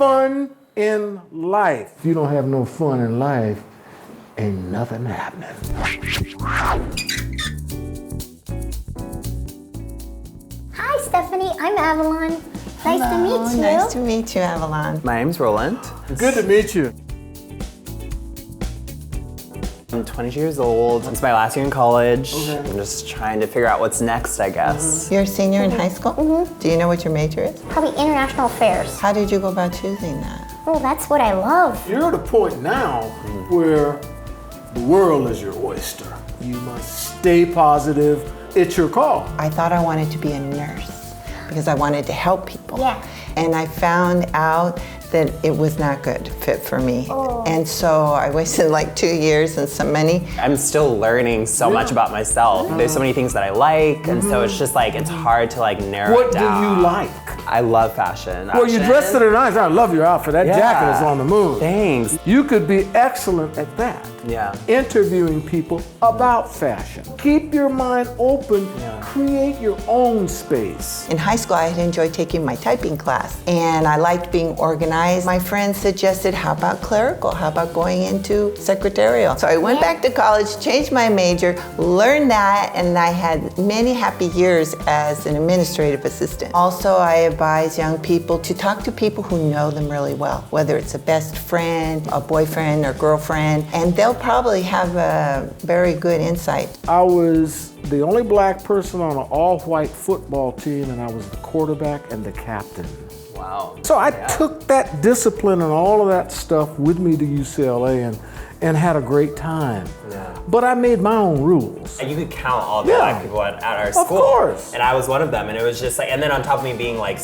fun in life. If you don't have no fun in life, ain't nothing happening. Hi, Stephanie. I'm Avalon. Nice to meet you. Nice to meet you, Avalon. My name's Roland. Good to meet you. I'm 22 years old. It's my last year in college. Okay. I'm just trying to figure out what's next, I guess. You're a senior in high school? Do you know what your major is? Probably international affairs. How did you go about choosing that? Oh, that's what I love. You're at a point now where the world is your oyster. You must stay positive. It's your call. I thought I wanted to be a nurse because I wanted to help people. Yeah. And I found out that it was not good fit for me. Oh. And so I wasted like 2 years and some money. I'm still learning so much about myself. There's so many things that I like, and so it's just like, it's hard to like narrow What it do down. you like? I love fashion. Well, you dressed it nice. I love your outfit. That jacket is on the moon. Thanks. You could be excellent at that. Yeah. Interviewing people about fashion. Keep your mind open. Create your own space. In high school, I had enjoyed taking my typing class, and I liked being organized. My friends suggested, how about clerical? How about going into secretarial? So I went back to college, changed my major, learned that, and I had many happy years as an administrative assistant. Also, I advise young people to talk to people who know them really well, whether it's a best friend, a boyfriend or girlfriend, and they'll probably have a very good insight. I was the only black person on an all-white football team, and I was the quarterback and the captain. Wow. So I took that discipline and all of that stuff with me to UCLA and had a great time. Yeah. But I made my own rules. And you could count all the black people at our school. Of course. And I was one of them, and it was just like, and then on top of me being like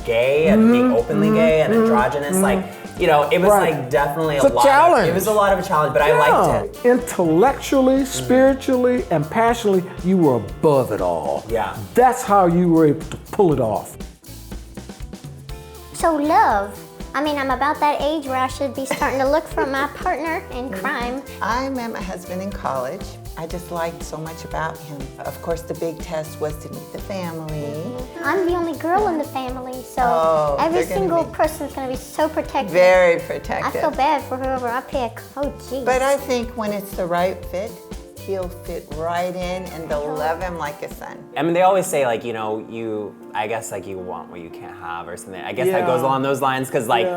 gay and being openly gay and androgynous, like, you know, it was like definitely It's a challenge. It was a lot of a challenge, but I liked it. Intellectually, spiritually, and passionately, you were above it all. Yeah. That's how you were able to pull it off. So love. I mean, I'm about that age where I should be starting to look for my partner in crime. I met my husband in college. I just liked so much about him. Of course, the big test was to meet the family. I'm the only girl in the family, so every they're gonna single be person's gonna be so protective. Very I protective. feel bad for whoever I pick. Oh, geez. But I think when it's the right fit, he'll fit right in and they'll love him like a son. I mean, they always say like, you know, I guess like you want what you can't have or something. I guess that goes along those lines, because like,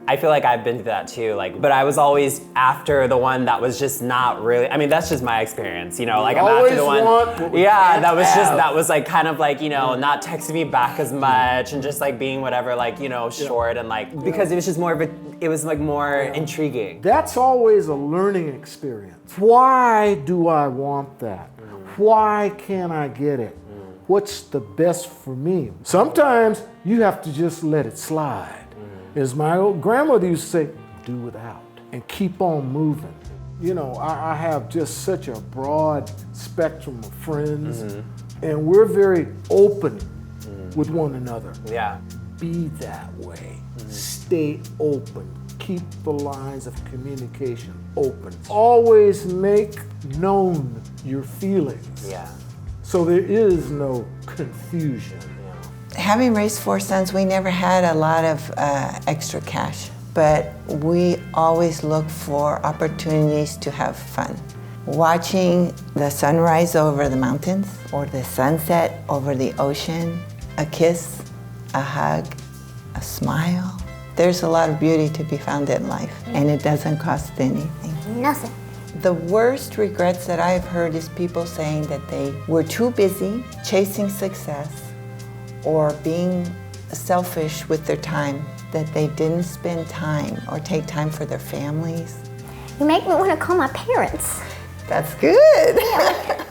I feel like I've been through that too. Like, but I was always after the one that was just not really, I mean, that's just my experience, you know, like I'm after the one, that was like kind of like, you know, not texting me back as much and just like being whatever, like, you know, short and like, because it was just more of a, it was like more intriguing. That's always a learning experience. Why do I want that? Why can't I get it? What's the best for me? Sometimes you have to just let it slide. As my old grandmother used to say, do without and keep on moving. You know, I have just such a broad spectrum of friends, and we're very open with one another. Yeah. Be that way. Stay open. Keep the lines of communication open. Always make known your feelings. Yeah. So there is no confusion. Having raised 4 sons, we never had a lot of extra cash, but we always look for opportunities to have fun. Watching the sunrise over the mountains or the sunset over the ocean, a kiss, a hug, a smile. There's a lot of beauty to be found in life, and it doesn't cost anything. Nothing. The worst regrets that I've heard is people saying that they were too busy chasing success or being selfish with their time, that they didn't spend time or take time for their families. You make me want to call my parents. That's good. Yeah,